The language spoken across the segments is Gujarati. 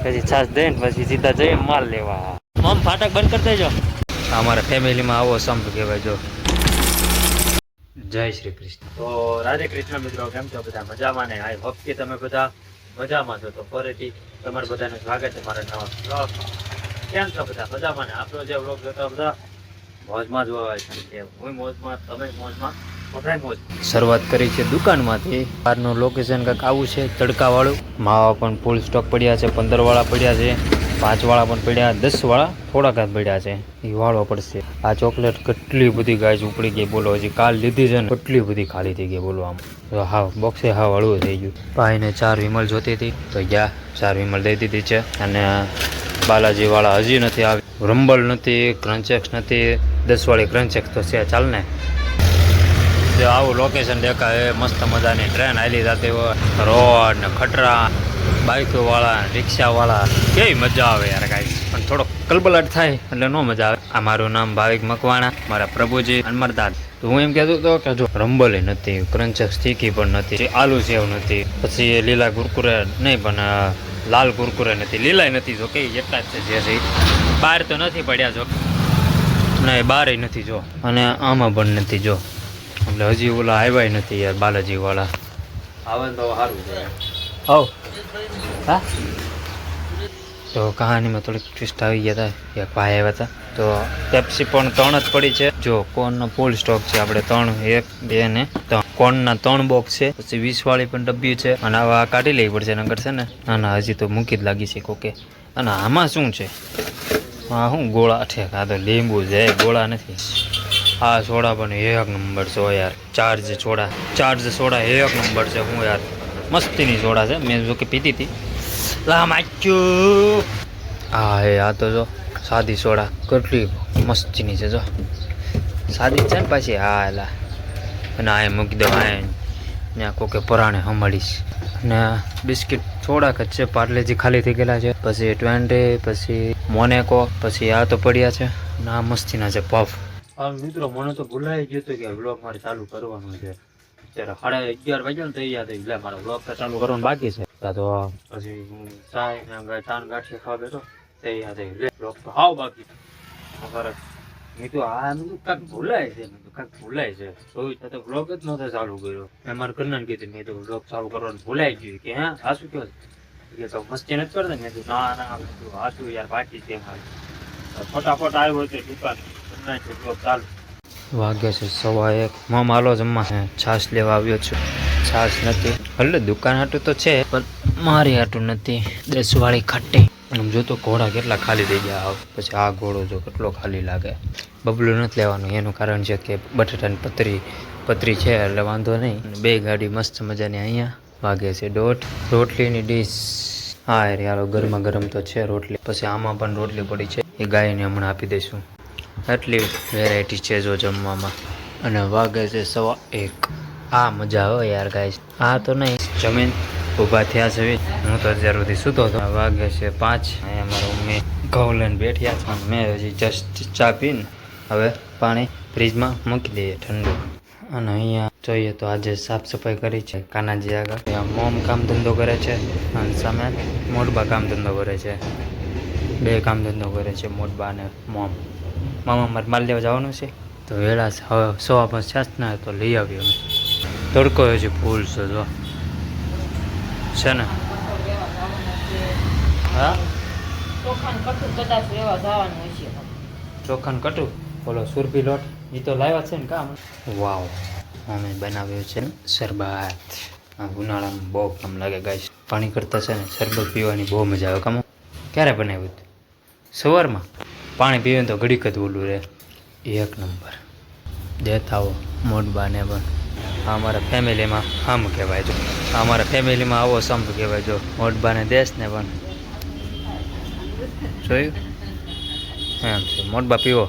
પછી છાશ દઈને પછી સીધા જઈએ માલ લેવા. મમ ફાટક બંધ કરી દેજો. અમારા ફેમિલીમાં આવો સંપ કહેવાય. જો જય શ્રી કૃષ્ણ. તો રાધે કૃષ્ણ મિત્રો, કેમ છો બધા? મજામાં ને? આઈ હોપ કે તમે બધા મજામાં છો. તો ફરીથી તમારું બધાનું સ્વાગત છે મારા નવા બ્લોગ. કેમ છો બધા? મજામાં ને? આપણો જે બ્લોગ જોતા બધા મોજમાં જ હોય છે. હું મોજમાં, તમે મોજમાં, બધાય મોજ. શરૂઆત કરી છે દુકાનમાંથી. બહારનું લોકેશન કંઈક આવું છે, તડકાવાળું. માવા પણ ફૂલ સ્ટોક પડ્યા છે, 15 વાળા પડ્યા છે, 5 વાળા પણ પડ્યા, 10 વાળા થોડાક જ પડ્યા છે. એ વાળો પડશે. આ ચોકલેટ કેટલી બધી ગાય ઉપડી ગઈ બોલો. હજી કાલ લીધી છે ને કેટલી બધી ખાલી થઈ ગઈ બોલો. આમ હા બોક્સે હા હળવું થઈ ગયું. ભાઈને 4 વિમલ જોતી હતી તો ગયા 4 વિમલ દઈ દીધી છે. અને બાલાજી વાળા હજી નથી આવી. રંબલ નથી, ક્રન્ચેક્સ નથી. 10 વાળી ક્રન્ચેક્સ તો છે, ચાલ ને. જો આવું લોકેશન દેખાય, મસ્ત મજાની ટ્રેન હાલી જતી હોય, રોડ ને ખટરા, બાઇકો વાળા, રિક્ષા વાળા, કેવી મજા આવે યાર ગાઈસ. પણ થોડો કલબલાટ થાય એટલે નો મજા આવે. આ મારું નામ ભાવિક મકવાણા, મારા પ્રભુજી અને મારા દાદ. તો હું એમ કહેતો હતો કે જો રંબલે નથી, ક્રન્ચેક્સ તીખી પણ નથી, આલુ સેવ નથી, પછી લીલા કુરકુરે નહીં પણ લાલ કુરકુરે નથી, લીલાય નથી. જો કે એટલા જ છે જે બહાર તો નથી પડ્યા જો, નહીં બહાર નથી જો, અને આમાં પણ નથી જો. એટલે હજી ઓલા આવ્યા નથી યાર બાલાજી વાળા. આવે તો સારું છે. હવ હા. તો કહાનીમાં થોડીક ટ્વિસ્ટ આવી ગયા હતા. એક ભાઈ આવ્યા હતા તો પેપ્સી પણ 3 જ પડી છે. જો કોનનો ફૂલ સ્ટોક છે. આપણે 3, 1, 2 ને 3 કોનના 3 બોક્સ છે. પછી 20 વાળી પણ ડબ્બી છે. અને આવા કાઢી લેવી પડશે નગર છે ને. ના હજી તો મૂકી જ લાગી છે કોકે. અને આમાં શું છે? હા શું ગોળા છે? આ તો લીંબુ છે, ગોળા નથી. આ સોડા પણ 1 નંબર છે યાર. ચાર્જ સોડા 1 નંબર છે. હું યાર મસ્તીની સોડા છે. મેં જો કે પીતી હતી. લા માચ્યું. હા હે આ તો જો સાદી સોડા કેટલી મસ્તીની છે. જો સાદી છે ને પાછી. હા એલા અને આ મૂકી દો. આ ત્યાં કોકે પરાણે સંભાળીશ. અને બિસ્કિટ થોડાક જ છે. પાર્લેજી ખાલી થઈ ગયેલા છે. પછી 20, પછી મોનેકો, પછી આ તો પડ્યા છે. અને આ મસ્તીના છે પફ. મિત્રો મને તો ભૂલાઈ ગયું હતું કે વ્લોગ મારે ચાલુ કરવાનું છે. અત્યારે 11:30 વાગ્યા ને થઈ ગયા. એટલે મારો વ્લોગ ચાલુ કરવાનું બાકી છે. તો પછી હું ચાન ગાંઠિયા ખાવા બેઠો તે યાદ આવી વ્લોગ તો હાવ બાકી. મેં તો આ કાંઈક ભૂલાય છે. જોયું તો વ્લોગ જ નહોતો ચાલુ કર્યો. મેં મારા ઘરના કીધું મેં તો વ્લોગ ચાલુ કરવાનું ભૂલાઈ ગયું. કે હા આ શું કહો તો મસ્તી નથી કરતા. મેં કીધું ના આ શું યાર બાકી છે. ફટાફટ આવ્યો હતો દુકાન ચાલુ. વાગ્યા છે 1:15. મમ હાલો જમવા. છાશ લેવા આવ્યો છું. છાશ નથી. એટલે દુકાન હાટું તો છે પણ મારી હાટું નથી. 10 વાળી ખટ્ટી. આમ જો તો ઘોડા કેટલા ખાલી થઈ ગયા. પછી આ ઘોડો જો કેટલો ખાલી લાગે. બબલું નથી લેવાનું. એનું કારણ છે કે બટાટાની પતરી છે એટલે વાંધો નહીં. 2 ગાડી મસ્ત મજાની. અહીંયા વાગે છે 1:30. રોટલીની ડીશ. હા યાર ગરમા ગરમ તો છે રોટલી. પછી આમાં પણ રોટલી પડી છે. એ ગાયને હમણાં આપી દઈશું. એટલી વેરાયટી છે જો જમવામાં. અને વાગે છે 1:15. આ મજા આવે યાર ગાઈસ. આ તો નહીં જમીન ઊભા થયા છે. હું તો અત્યાર સુધી સૂતો હતો. વાગે છે 5. અહીંયા મારા મમ્મી ઘઉં લઈને બેઠ્યા છે. મેં હજી જસ્ટ ચા પીને હવે પાણી ફ્રીજમાં મૂકી દઈએ ઠંડુ. અને અહીંયા જોઈએ તો આજે સાફ સફાઈ કરી છે કાનાજી આગળ. મોમ કામ ધંધો કરે છે અને સામે મોટબા કામ ધંધો કરે છે. 2 કામ ધંધો કરે છે મોટબા અને મોમ. મામા મારે માલ લેવા જવાનું છે તો વેળા હવે 5:15 છાસ ના તો લઈ આવ્યો અમે. તડકો હજી ફૂલ છે જો છે ને. હા ચોખાન કટું બોલો સુરભી લોટ એ તો લાવ્યા છે ને કામ. વાવ મમ્મી બનાવ્યો છે શરબત. આ ઉનાળામાં બહુ કામ લાગે ગાઈસ. પાણી કરતા છે ને શરબત પીવાની બહુ મજા આવે. કામ ક્યારે બનાવ્યું હતું? સવારમાં. પાણી પીવે તો ઘડીક જ ઓલું રહે. 1 નંબર. દેતા આવો મોટબાને પણ. અમારા ફેમિલીમાં હમ કહેવાય જો. અમારા ફેમિલીમાં આવો સંપ કહેવાય જો. મોટબાને દેશ ને પણ જોયું એમ છે. મોટબા પીવો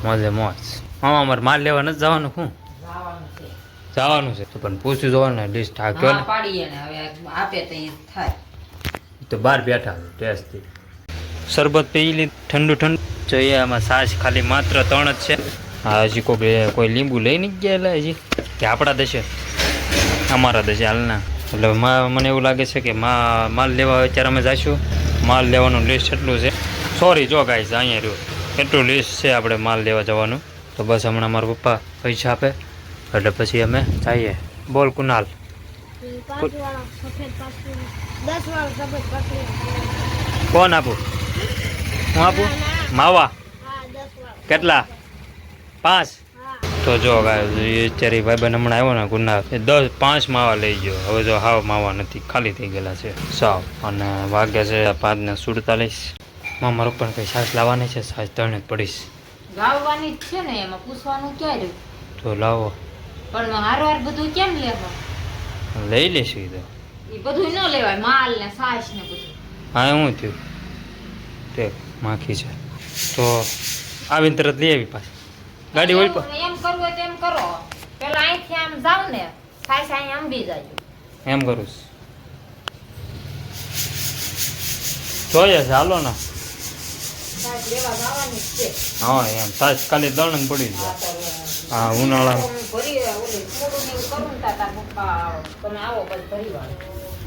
મોજે મોજ. મામા અમારે માલ લેવા નથી જવાનું. શું જવાનું છે તો પણ પૂછ્યું જોવાનું ને લિસ્ટ હાક્યો ને તો બહાર બેઠા ટેસ્ટથી શરબત પી લી ઠંડુ. જોઈએ આમાં છાશ ખાલી માત્ર 3 જ છે. હા હજી કોઈ લીંબુ લઈ નહીં ગયા હજી કે આપણા દેશે અમારા દેશે હાલના. એટલે મને એવું લાગે છે કે માલ લેવા અત્યારે અમે જઈશું માલ લેવાનું લિસ્ટ એટલું છે. સોરી જો ગાઈસ અહીંયા રહ્યું એટલું લિસ્ટ છે આપણે માલ લેવા જવાનું. તો બસ હમણાં મારા પપ્પા પૈસા આપે એટલે પછી અમે જઈએ. બોલ કુનાલ. કોણ આપું? હું આપું? માવા કેટલા? 5. તો જો અત્યારે ભાઈબંધ હમણાં આવ્યો ને ગુના 5 માવા લઈ ગયો. હવે જો હાવ માવા નથી, ખાલી થઈ ગયેલા છે સાવ. અને વાગ્યા છે 5:47. મારા ઉપર કઈ છાશ લાવવાની છે? છાશ તણે જ પડીશ. ગાવવાની જ છે ને, એમાં પૂછવાનું ક્યાં રહ્યું? તો લાવો. પણ હારવાર બધું કેમ લેવા? લઈ લેશું તો. એ બધું ન લેવાય, માલ ને છાશ ને બધું. હા શું થયું? તે માખી છે તો આવીને તરત લઈ આવી પાછી. ગાડી હોય એમ કરવું હોય તો એમ કરો. પેલા અહીંથી આમ જાવ ને, છાશ અહીં આંબી જાજો. એમ કરું જોઈએ છે. હાલો ને. છાશ લેવા જવાની જ છે. હા એમ છાશ ખાલી દળન પડી જાય. હા ઉનાળામાં.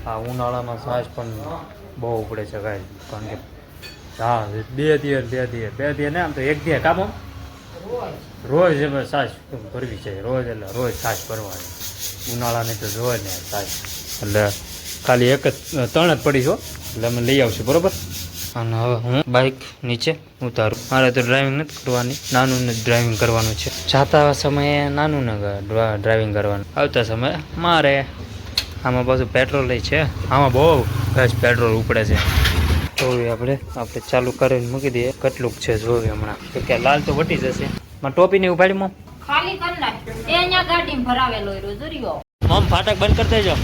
હા ઉનાળામાં છાશ પણ બહુ ઉપડે છે ગાય. કારણ કે હા 2 દિવસ ને આમ તો 1 દિવસ કામ રોજ એમાં છાશ ભરવી છે. રોજ એટલે રોજ છાશ ભરવાની. ઉનાળાની તો જોવે ને છાશ. એટલે ખાલી 3 જ પડી છો એટલે અમે લઈ આવશું બરોબર. અને હવે હું બાઇક નીચે ઉતારું. મારે તો ડ્રાઇવિંગ નથી કરવાની, નાનું ને ડ્રાઇવિંગ કરવાનું છે. જાતા સમયે નાનું ને ડ્રાઇવિંગ કરવાનું, આવતા સમયે મારે. આમાં પાછું પેટ્રોલ છે. આમાં બહુ બેસ્ટ પેટ્રોલ ઉપડે છે. જોવી આપણે ચાલુ કરીને મૂકી દઈએ કેટલુંક છે જોવી હમણાં. કે લાલ તો વટી જશે. માં ટોપીને ઉપાડી મમ ખાલી કરી નાખ. એ અહીંયા ગાડીમાં ભરાવેલો રોજરીઓ. મમ ફાટક બંધ કરી દેજો.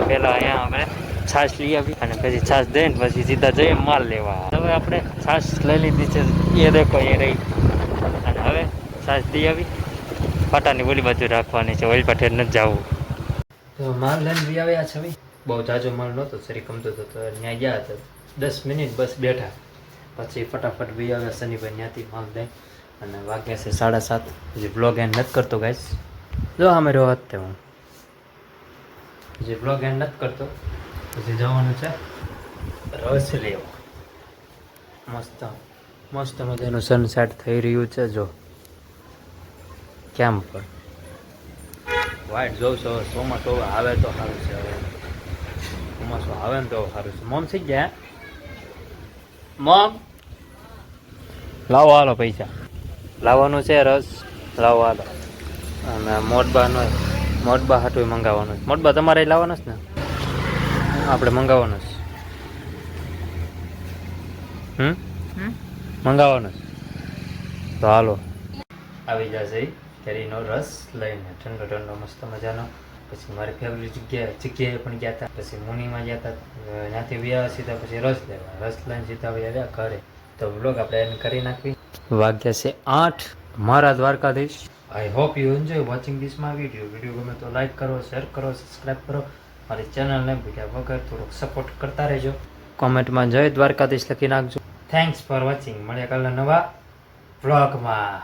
પેલા અહીંયા અમે છાશ લઈ આવી અને પછી છાશ દઈને પછી સીધા જઈએ માલ લેવા. હવે આપણે છાશ લઈ લીધી છે. એ દેખો એ રહી. અને હવે છાશ દઈ આવી. પાટાની ઓલી બાજુ રાખવાની છે, ઓલી પાટે નથી જવું. તો માલ લઈને બી આવ્યા છે. બહુ જાજો માલ નહોતો, સરી ગમતો હતો તો ત્યાં ગયા હતા. 10 મિનિટ બસ બેઠા પછી ફટાફટ બી આવ્યા શનિભાઈ ત્યાંથી માલ દઈ. અને વાગ્યા છે 7:30. હજી બ્લોગ એન્ડ નથી કરતો ગાઈસ. જો અમે રહ્યો હતો હું જે બ્લોગ એન્ડ નથી કરતો. પછી જવાનું છે રસ લેવા. મસ્ત મજાનું સનસેટ થઈ રહ્યું છે. જો કેમ પર વાઇટ જોઉં છો. ચોમાસું આવે તો સારું છે. હવે ચોમાસું આવે ને તો સારું છે. મોમ થઈ ગયા. મોમ લાવો હાલો પૈસા લાવવાનું છે. રસ લાવો હાલો. અને મોટબા હાટું મંગાવવાનું. મોટબા તમારે લાવવાનું છે ને? આપણે મંગાવવાનું છે. મંગાવવાનું છે તો હાલો આવી જશે. કેરીનો રસ લઈને ઠંડો ઠંડો મસ્ત મજાનો. પછી મારી ફેવરેટ જગ્યાએ પણ ગયા હતા. પછી મુનીમાં ગયા હતા. ત્યાંથી વ્યા સીધા પછી રસ લેવા. રસ લઈને સીધા આવ્યા ઘરે. તો બ્લોગ આપણે એને કરી નાખવી. વાગ્યા છે 8. મારા Dwarkadhish. I hope you enjoy watching this my video ગમે તો લાઈક કરો, શેર કરો, સબસ્ક્રાઈબ કરો. મારી ચેનલને ભૂલ્યા વગર થોડોક સપોર્ટ કરતા રહેજો. કોમેન્ટમાં જય દ્વારકાધીશ લખી નાખજો. Thanks for watching. મળ્યા કાલના નવા વ્લોગમાં.